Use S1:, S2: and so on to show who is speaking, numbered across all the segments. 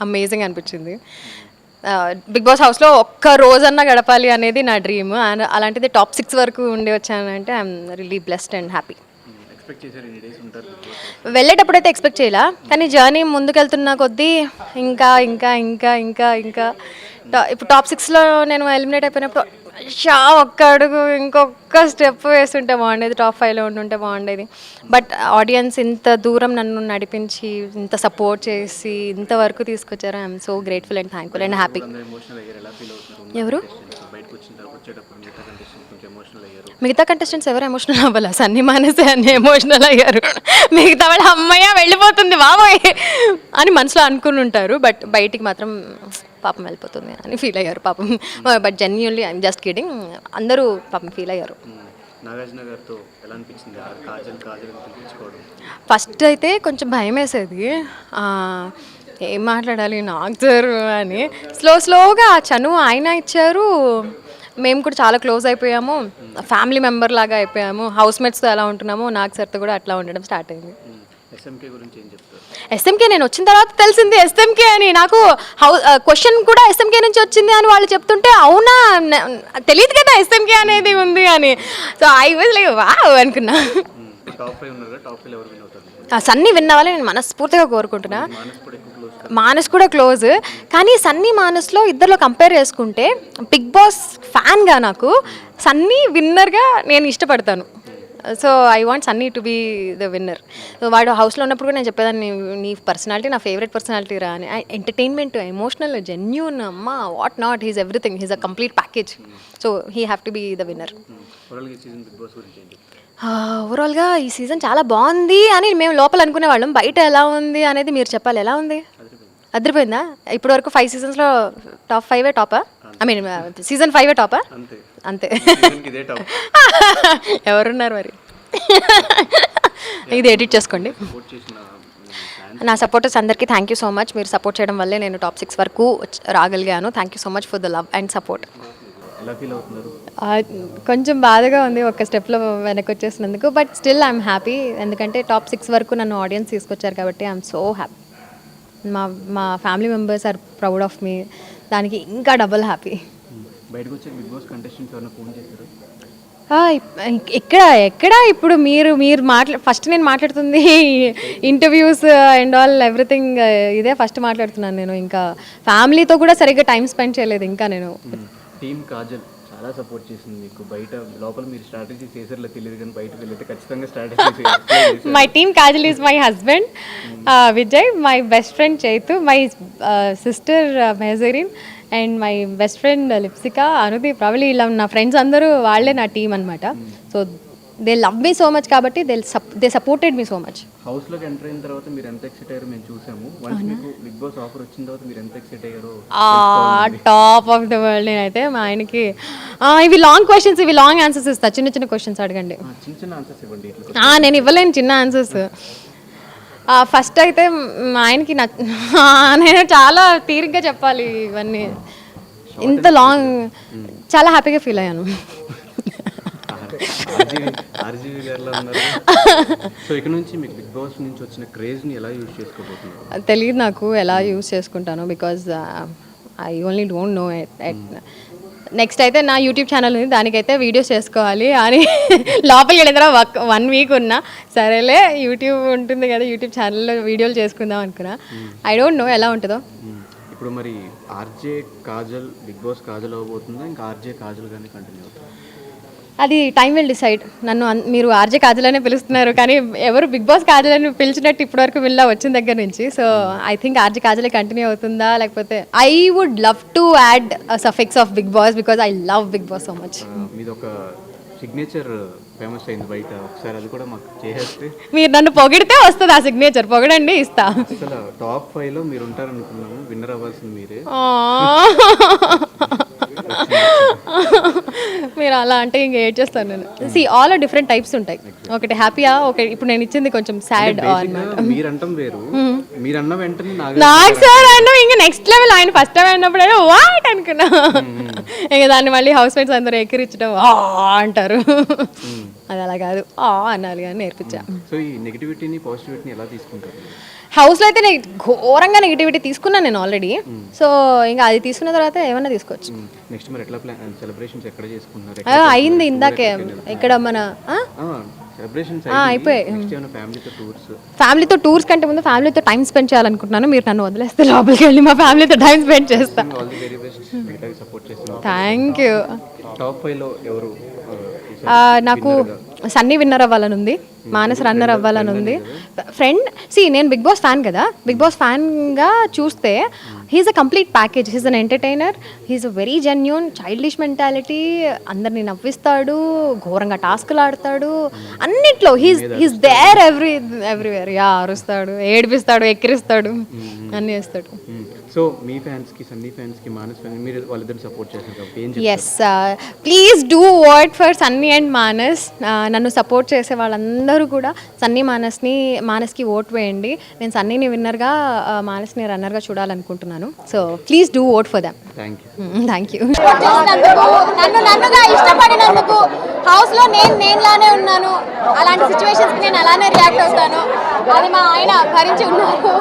S1: Amazing అనిపించింది. Big boss హౌస్లో ఒక్క రోజన్నా గడపాలి అనేది నా డ్రీమ్. అండ్ అలాంటిది టాప్ 6 వరకు ఉండి వచ్చానంటే I'm really blessed and happy. వెళ్ళేటప్పుడైతే ఎక్స్పెక్ట్ చేయలే, కానీ జర్నీ ముందుకెళ్తున్న కొద్దీ ఇంకా ఇంకా ఇంకా ఇంకా ఇంకా ఇప్పుడు టాప్ 6లో నేను ఎలిమినేట్ అయిపోయినప్పుడు ఒక్క అడుగు ఇంకొక స్టెప్ వేస్తుంటే బాగుండేది, టాప్ 5లో ఉంటుంటే బాగుండేది. బట్ ఆడియన్స్ ఇంత దూరం నన్ను నడిపించి ఇంత సపోర్ట్ చేసి ఇంతవరకు తీసుకొచ్చారు. I'm so grateful and thankful and happy. ఎవరు మిగతా కంటెస్టెంట్స్ ఎవరు ఎమోషనల్ అవ్వాలి? సన్నీ మానేసే అన్ని ఎమోషనల్ అయ్యారు. మిగతా వాళ్ళు అమ్మయ్య వెళ్ళిపోతుంది బాబోయ్ అని మనసులో అనుకుని ఉంటారు, బట్ బయటికి మాత్రం పాపం వెళ్ళిపోతుంది అని ఫీల్ అయ్యారు పాపం. But genuinely I'm just kidding, అందరూ పాపం ఫీల్ అయ్యారు. ఫస్ట్ అయితే కొంచెం భయం వేసేది, ఏం మాట్లాడాలి నాకు సార్ అని. స్లోగా చనువు ఆయన ఇచ్చారు, మేము కూడా చాలా క్లోజ్ అయిపోయాము, ఫ్యామిలీ మెంబర్ లాగా అయిపోయాము. హౌస్ మేట్స్తో ఎలా ఉంటున్నామో నాకు సార్తో కూడా అట్లా ఉండడం స్టార్ట్ అయింది. ఎస్ఎంకే నేను వచ్చిన తర్వాత తెలిసింది ఎస్ఎంకే అని. నాకు క్వశ్చన్ కూడా ఎస్ఎంకే నుంచి వచ్చింది అని వాళ్ళు చెప్తుంటే అవునా తెలియదు కదా ఎస్ఎంకే అనేది ఉంది అని. So I was like wow అనుకున్నా. సన్నీ విన్ అవ్వాలి నేను మనస్ఫూర్తిగా కోరుకుంటున్నా. మానస్ కూడా క్లోజ్, కానీ సన్నీ మానస్లో ఇద్దరిలో కంపేర్ చేసుకుంటే బిగ్ బాస్ ఫ్యాన్గా నాకు సన్నీ విన్నర్గా నేను ఇష్టపడతాను. So I want Sunny to be the winner. వాడు హౌస్లో ఉన్నప్పుడు కూడా నేను చెప్పేదాన్ని, నీ పర్సనాలిటీ నా ఫేవరెట్ పర్సనాలిటీ రా అని. ఎంటర్టైన్మెంట్, ఎమోషనల్, జెన్యూన్, అమ్మ what not, he's everything, he's a complete package. So he have to be the winner. ఓవరాల్గా ఈ సీజన్ చాలా బాగుంది అని మేము లోపల అనుకునే వాళ్ళం, బయట ఎలా ఉంది అనేది మీరు చెప్పాలి. ఎలా ఉంది? అదిరిపోయిందా? ఇప్పటి వరకు 5 సీజన్స్లో టాప్ 5 టాపా? ఐ మీన్ సీజన్ 5 టాపా? అంతే. ఎవరున్నారు మరి? ఇది ఎడిట్ చేసుకోండి. నా సపోర్టర్స్ అందరికీ థ్యాంక్ యూ సో మచ్. మీరు సపోర్ట్ చేయడం వల్లే నేను టాప్ 6 వరకు రాగలిగాను. Thank you so much for the love and support. కొంచెం బాధగా ఉంది ఒక్క స్టెప్లో వెనక్కి వచ్చేసినందుకు, బట్ స్టిల్ ఐఎమ్ హ్యాపీ. ఎందుకంటే టాప్ 6 వరకు నన్ను ఆడియన్స్ తీసుకొచ్చారు కాబట్టి ఐఎమ్ సో హ్యాపీ. మా family members are proud of మీ, దానికి ఇంకా డబుల్ హ్యాపీ. ఎక్కడ ఇప్పుడు మీరు ఫస్ట్ నేను మాట్లాడుతుంది ఇంటర్వ్యూస్ అండ్ ఆల్ ఎవ్రీథింగ్ ఇదే ఫస్ట్ మాట్లాడుతున్నాను నేను. ఇంకా ఫ్యామిలీతో కూడా సరిగ్గా టైం స్పెండ్ చేయలేదు. ఇంకా నేను
S2: టీమ్ కాజల్ చాలా సపోర్ట్ చేసింది మీకు. బయట లోపల మీరు స్ట్రాటజీ చేసారో తెలియదు, కానీ బయటకు వెళ్తే ఖచ్చితంగా strategy.
S1: My team Kajal is my husband Vijay, my best friend Chaitu, my sister Mehazareen and my best friend Lipsika, Anudeep, Pravali, ఇలా నా ఫ్రెండ్స్ అందరూ వాళ్ళే నా టీం అనమాట. So they love me so much కాబట్టి they supported me so much.
S2: హౌస్లోకి ఎంటర్ అయిన తర్వాత మీరు ఎంత ఎక్సైట్ అయ్యారో మేము చూసాము. వన్స్ మీకు బిగ్ బాస్ ఆఫర్ వచ్చిన తర్వాత మీరు ఎంత ఎక్సైట్ అయ్యారో
S1: టాప్ ఆఫ్ ద వరల్డ్. నేనైతే మా ఆయనకి ఇవి లాంగ్ క్వశ్చన్స్, ఇవి లాంగ్ ఆన్సర్స్ ఇస్తా, చిన్న చిన్న క్వశ్చన్స్ అడగండి.
S2: చిన్న ఆన్సర్స్ ఇవ్వండి.
S1: నేను ఇవ్వలేను చిన్న ఆన్సర్స్. ఫస్ట్ అయితే మా ఆయనకి నేను చాలా తీరిగ్గా చెప్పాలి ఇవన్నీ, ఇంత లాంగ్ చాలా హ్యాపీగా ఫీల్ అయ్యాను.
S2: ఆర్జీవి గారిలో ఉన్నారు. సో ఇక నుంచి మీకు బిగ్ బాస్ నుంచి వచ్చిన క్రేజ్ని ఎలా యూజ్ చేసుకోబోతున్నారు?
S1: తెలియదు నాకు ఎలా యూజ్ చేసుకుంటాను, because I only don't know at. Next అయితే నా యూట్యూబ్ ఛానల్ ఉంది, దానికైతే వీడియోస్ చేసుకోవాలి అని లోపలికి వెళ్ళిన తర్వాత 1 వీక్ ఉన్నా. సరేలే యూట్యూబ్ ఉంటుంది కదా, యూట్యూబ్ ఛానల్లో వీడియోలు చేసుకుందాం అనుకున్నా. ఐ డోంట్ నో ఎలా ఉంటుందో.
S2: ఇప్పుడు మరి RJ Kajal Bigg Boss Kajal అవ్వబోతుందా, ఇంకా ఆర్జే కాజల్ కానీ కంటిన్యూ అవుతుంది?
S1: అది టైం విల్ డిసైడ్. నన్ను మీరు ఆర్జే కాజల్ అనే పిలుస్తున్నారు, కానీ ఎవరు బిగ్ బాస్ కాజల్ అని పిలిచినట్టు ఇప్పటివరకు వీళ్ళ వచ్చిన దగ్గర నుంచి. సో ఐ థింక్ ఆర్జే కాజలే కంటిన్యూ అవుతుందా, లేకపోతే I would love to add suffix of Bigg Boss because I love Bigg Boss so much.
S2: మీది ఒక సిగ్నేచర్ ఫేమస్ అయింది బయట, ఒకసారి అది కూడా మాకు చేసేస్తే.
S1: మీరు నన్ను పొగిడితే వస్తుంది ఆ సిగ్నేచర్, పొగడండి ఇస్తా.
S2: అసలు టాప్ 5లో మీరు ఉంటారనుకున్నాము, విన్నర్ అవ్వాల్సింది మీరే.
S1: మీరు అలా అంటే ఇంక ఏడ్ చేస్తాను నేను. సి ఆల్ డిఫరెంట్ టైప్స్ ఉంటాయి. ఒకటి హ్యాపీయా, ఒకటి ఇప్పుడు నేను ఇచ్చింది కొంచెం సాడ్ అన్నమాట.
S2: మీరంటాం వేరు, మీరన్న వెంటనే
S1: నాకు సార్ అన్న ఇంకా నెక్స్ట్ లెవెల్. ఆయన ఫస్ట్ టైం అన్నప్పుడు వాట్ అనుకున్నా, ఇంకా దాన్ని మళ్ళీ హౌస్ మేట్స్ అందరూ ఎక్కిరించడం అంటారు. అది అలా కాదు అన్నారు కానీ నేర్పించా.
S2: సో ఈ నెగిటివిటీని పాజిటివిటీని ఎలా తీసుకుంటారు?
S1: హౌస్లో అయితే నేను ఘోరంగా నెగిటివిటీ తీసుకున్నాను నేను ఆల్రెడీ. సో ఇంకా అది తీసుకున్న తర్వాత ఏమన్నా తీసుకోవచ్చు.
S2: నెక్స్ట్ మరి ఎట్లా ప్లాన్ సెలబ్రేషన్స్ ఎక్కడ చేసుకుంటున్నారు?
S1: అయింది ఇందాకే ఇక్కడ మన
S2: సెలబ్రేషన్స్
S1: అయిపోయాయి.
S2: టూర్స్
S1: ఫ్యామిలీతో టూర్స్ కంటే ముందు ఫ్యామిలీతో టైం స్పెండ్ చేయాలనుకుంటున్నాను. మీరు నన్ను వదిలేస్తే లోపలికి వెళ్ళి మా ఫ్యామిలీతో టైం స్పెండ్ చేస్తాను.
S2: All the very best. మిగతా సపోర్ట్ చేస్తున్నారు.
S1: Thank you.
S2: టాప్ 5 లో ఎవరు?
S1: నాకు సన్నీ విన్నర్ అవ్వాలని ఉంది, మానస్ రన్నర్ అవ్వాలని ఉంది. ఫ్రెండ్ నేను బిగ్ బాస్ ఫ్యాన్ కదా, బిగ్ బాస్ ఫ్యాన్గా చూస్తే he's a complete package. He's an entertainer, he's a very genuine, childish mentality, అందరినీ ఘోరంగా టాస్క్లు ఆడతాడు, అన్నిట్లో హీస్ దేర్ ఎవ్రీవేర్. అరుస్తాడు, ఏడిపిస్తాడు, ఎక్కిరిస్తాడు, అన్నీ చేస్తాడు.
S2: సో మీ ఫ్యాన్స్కి, సన్నీ ఫ్యాన్స్కి, మానస్ ఫ్యాన్స్ మీరు వాళ్ళిద్దరిని సపోర్ట్ చేస్తారు కాబట్టి ఏం చెప్తారు?
S1: Yes, please do vote for Sunny and Manas. నన్ను సపోర్ట్ చేసే వాళ్ళందరూ కూడా మానస్కి ఓట్ వేయండి. నేను సన్నీని విన్నర్గా, మానస్ని రన్నర్గా చూడాలనుకుంటున్నాను. So please do vote for them.
S2: Thank you.
S1: నన్నుగా ఇష్టపడినందుకు హౌస్లో నేనులానే ఉన్నాను. అలాంటి సిచ్యువేషన్స్కి నేను అలానే రియాక్ట్ అవుతాను. అది మా ఆయన భరించి ఉన్నారు,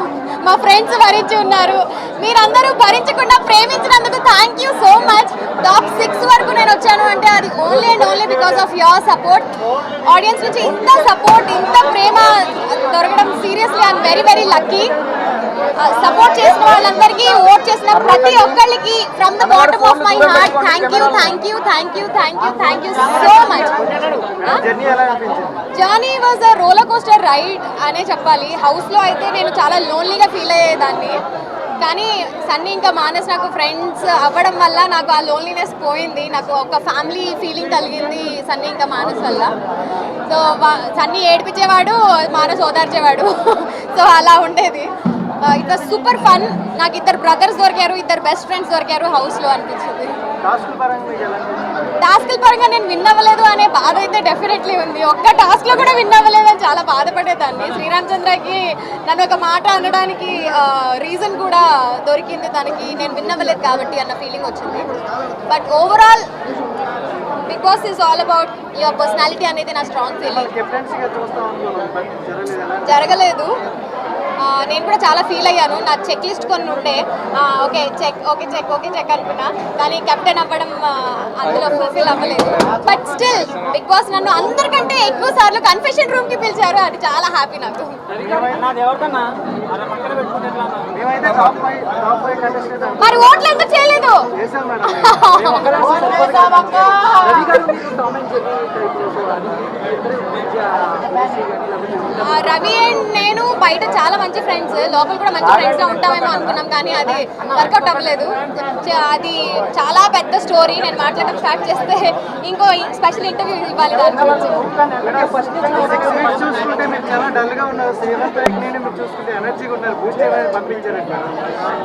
S1: మా ఫ్రెండ్స్ భరించి ఉన్నారు. మీరందరూ భరించకుండా ప్రేమించినందుకు thank you so much. Top 6 వరకు నేను వచ్చాను అంటే అది only and only because of your support. Audience నుంచి ఇంత సపోర్ట్, ఇంత ప్రేమ దొరకడం seriously I'm very very lucky. Support చేసిన వాళ్ళందరికీ, ఓట్ చేసిన ప్రతి ఒక్కరికి from the bottom of my heart thank you so much. Journey was a roller coaster ride అనే చెప్పాలి. హౌస్లో అయితే నేను చాలా లోన్లీగా ఫీల్ అయ్యేదాన్ని, కానీ సన్నీ ఇంకా మానస్ నాకు ఫ్రెండ్స్ అవ్వడం వల్ల నాకు ఆ లోన్లీనెస్ పోయింది. నాకు ఒక ఫ్యామిలీ ఫీలింగ్ కలిగింది సన్నీ ఇంకా మానస్ వల్ల. సో సన్నీ ఏడిపించేవాడు, మానస్ ఓదార్చేవాడు. సో అలా ఉండేది. It was super fun. నాకు 2 బ్రదర్స్ దొరికారు, 2 బెస్ట్ ఫ్రెండ్స్ దొరికారు హౌస్లో అనిపించింది. టాస్క్ల పరంగా నేను విన్ అవ్వలేదు అనే బాధ అయితే డెఫినెట్లీ ఉంది. ఒక్క టాస్క్లో కూడా విన్ అవ్వలేదు అని చాలా బాధపడేదాన్ని. శ్రీరామచంద్రకి నన్ను ఒక మాట అనడానికి రీజన్ కూడా దొరికింది తనకి, నేను విన్ అవ్వలేదు కాబట్టి అన్న ఫీలింగ్ వచ్చింది. But overall Bigg Boss is all about your personality అనేది నా స్ట్రాంగ్ ఫీలింగ్. జరగలేదు. నేను కూడా చాలా ఫీల్ అయ్యాను. నా చెక్ లిస్ట్ కొన్ని ఉండే, ఓకే చెక్ అనుకున్నా, కానీ కెప్టెన్ అవ్వడం అందులో ఫుల్ఫిల్ అవ్వలేదు. బట్ స్టిల్ బిగ్ బాస్ నన్ను అందరికంటే ఎక్కువ సార్లు కన్ఫెషన్ రూమ్కి పిలిచారు, అది చాలా హ్యాపీ నాకు. మరి ఓట్లు ఎందుకు చేయలేదు? రవి అండ్ నేను బయట చాలా మంచి ఫ్రెండ్స్, లోపల కూడా మంచి ఫ్రెండ్స్గా ఉంటామేమో అనుకున్నాం, కానీ అది వర్కౌట్ అవ్వలేదు. అది చాలా పెద్ద స్టోరీ. నేను మాట్లాడడం స్టార్ట్ చేస్తే ఇంకో స్పెషల్ ఇంటర్వ్యూ ఇవ్వాలి దాని గురించి.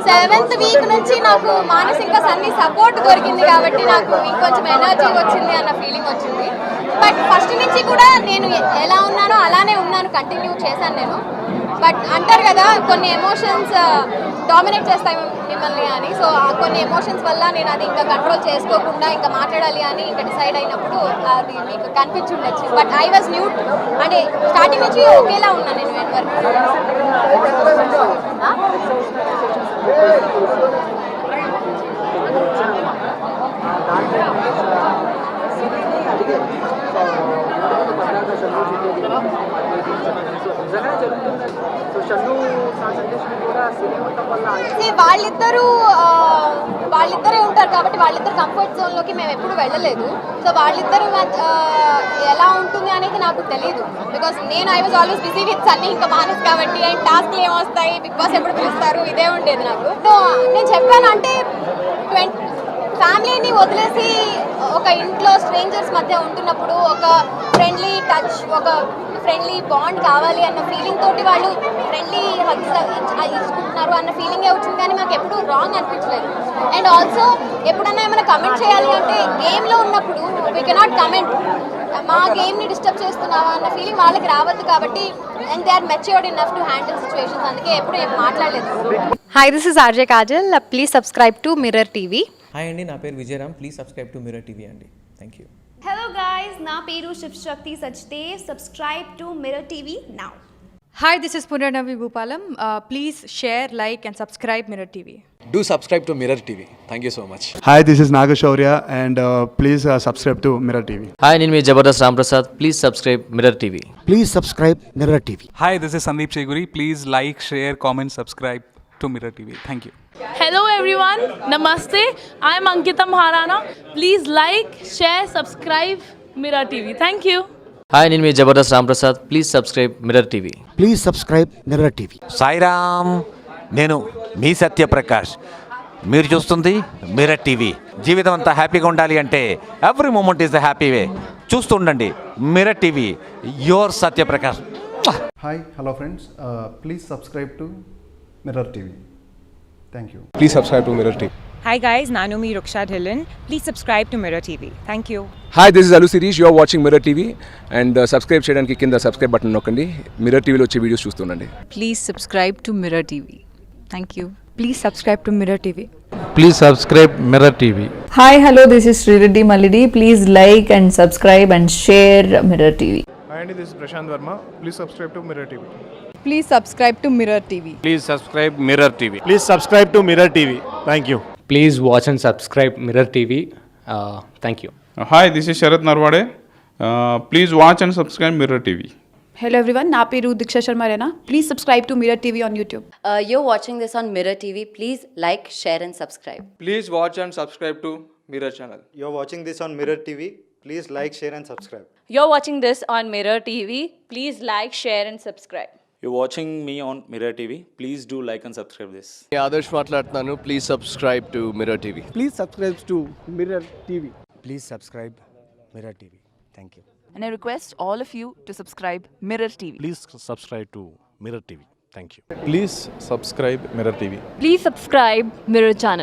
S1: 7th వీక్ నుంచి నాకు మానసిక సన్నీ సపోర్ట్ దొరికింది కాబట్టి నాకు ఇంకొంచెం ఎనర్జీ వచ్చింది అన్న ఫీలింగ్ వచ్చింది. బట్ ఫస్ట్ నుంచి కూడా నేను ఎలా ఉన్నానో అలానే ఉన్నాను, కంటిన్యూ చేశాను నేను. బట్ అంటారు కదా కొన్ని ఎమోషన్స్ డామినేట్ చేస్తాయి మిమ్మల్ని అని. సో కొన్ని ఎమోషన్స్ వల్ల నేను అది ఇంకా కంట్రోల్ చేసుకోకుండా ఇంకా మాట్లాడాలి అని ఇంకా డిసైడ్ అయినప్పుడు అది మీకు కనిపించుండొచ్చు. బట్ ఐ వాజ్ న్యూట్, అంటే స్టార్టింగ్ నుంచి ఒకేలా ఉన్నాను నేను ఎంతవరకు. వాళ్ళిద్దరే ఉంటారు కాబట్టి వాళ్ళిద్దరు కంఫర్ట్ జోన్లోకి మేము ఎప్పుడు వెళ్ళలేదు. సో వాళ్ళిద్దరు ఎలా ఉంటుంది అనేది నాకు తెలియదు. Because I was always busy with Sunny ఇంకా మానస్ కాబట్టి, అండ్ టాస్క్లు ఏమొస్తాయి, బిగ్ బాస్ ఎప్పుడు పిలుస్తారు, ఇదే ఉండేది నాకు. సో నేను చెప్పాను అంటే ఫ్యామిలీని వదిలేసి ఒక ఇంట్లో స్ట్రేంజర్స్ మధ్య ఉంటున్నప్పుడు ఒక ఫ్రెండ్లీ టచ్, ఒక ఫ్రెండ్లీ బాండ్ కావాలి అన్న ఫీలింగ్ తోటి వాళ్ళు ఫ్రెండ్లీ హగ్స్ ఇచ్చుకుంటున్నారు అన్న ఫీలింగే వచ్చింది, కానీ మాకు ఎప్పుడు రాంగ్ అనిపించలేదు. అండ్ ఆల్సో ఎప్పుడన్నా ఏమైనా కమెంట్ చేయాలి అంటే గేమ్లో ఉన్నప్పుడు వీ కెనాట్ కమెంట్, మా గేమ్ని డిస్టర్బ్ చేస్తున్నావా అన్న ఫీలింగ్ వాళ్ళకి రావద్దు కాబట్టి. And they are matured enough to handle situations, అందుకే ఎప్పుడు ఏం మాట్లాడలేదు. Hi, this is RJ Kajal. Please subscribe to Mirror TV.
S3: Hi అండి, నా పేరు Vijayaram. Please subscribe to Mirror TV అండి. Thank you.
S4: హలో గాయ్స్, నా పేరు Shivashakti Sachdev. Subscribe to Mirror TV now. Hi, this is Punarnavi Bhupalam. Please share, like, and subscribe Mirror TV.
S5: Do subscribe to Mirror TV. Thank you so much.
S6: Hi, this is Nagashaurya and please subscribe to Mirror TV.
S7: Hi నేను మీ Jabardasth Ramprasad please subscribe Mirror TV
S8: Please subscribe Mirror TV.
S9: Hi, this is Sandeep Cheguri. Please like, share, comment, subscribe to Mirror TV. Thank you.
S10: Hello everyone, Namaste. I am Ankita Maharana. Please like, share, subscribe Mirror TV. Thank you.
S7: Hi నేను మీ Jabardasth Ramprasad please subscribe Mirror TV
S8: Please subscribe Mirror TV.
S11: Sairam, నేను మీ సత్యప్రకాష్. మీరు చూస్తుంది mirror TV. జీవితం అంతా హ్యాపీగా ఉండాలి అంటే every moment is the happy way. చూస్తూ ఉండండి Mirror TV. Your Satyaprakash.
S6: Hi, hello friends. Please subscribe to Mirror TV. Thank you.
S5: Please subscribe to Mirror TV.
S12: Hi guys, Nanumi Ruksha Dhillon. Please subscribe to Mirror TV. Thank you.
S5: Hi, this is Alu Sirish. You are watching Mirror TV and subscribe చేయడానికి కింద subscribe button నొక్కండి. Mirror టీవీలో వచ్చే videos చూస్తుండండి.
S12: Please subscribe to Mirror TV. Thank you.
S4: Please subscribe to Mirror TV.
S9: Please subscribe Mirror TV.
S12: Hi, hello, this is Srireddy Malidi. Please like and subscribe and share Mirror TV.
S6: Hi, this is Prashant Verma. Please subscribe to Mirror TV.
S4: Please subscribe to Mirror TV.
S11: Please subscribe Mirror TV.
S6: Please subscribe to Mirror TV. Thank you.
S9: Please watch and subscribe Mirror TV. Thank you.
S13: Hi, this is Sharat Narwade. Please watch and subscribe Mirror TV.
S4: Hello everyone, na peru Diksha Sharma Rena. Please subscribe to Mirror TV on YouTube.
S12: You're watching this on Mirror TV. Please like, share and subscribe.
S5: Please watch and subscribe to Mirror channel.
S6: You're watching this on Mirror TV. Please like, share and subscribe.
S10: You're watching this on Mirror TV. Please like, share and subscribe.
S11: You're watching me on Mirror TV. Please do like and subscribe this.
S5: Adarsh మాట్లాడుతున్నాను. Please subscribe to Mirror TV.
S6: Please subscribe to Mirror TV.
S8: Please subscribe Mirror TV. Thank you.
S12: And I request all of you to subscribe Mirror TV.
S6: Please subscribe to Mirror TV. Thank you.
S5: Please subscribe Mirror TV.
S1: Please subscribe Mirror channel.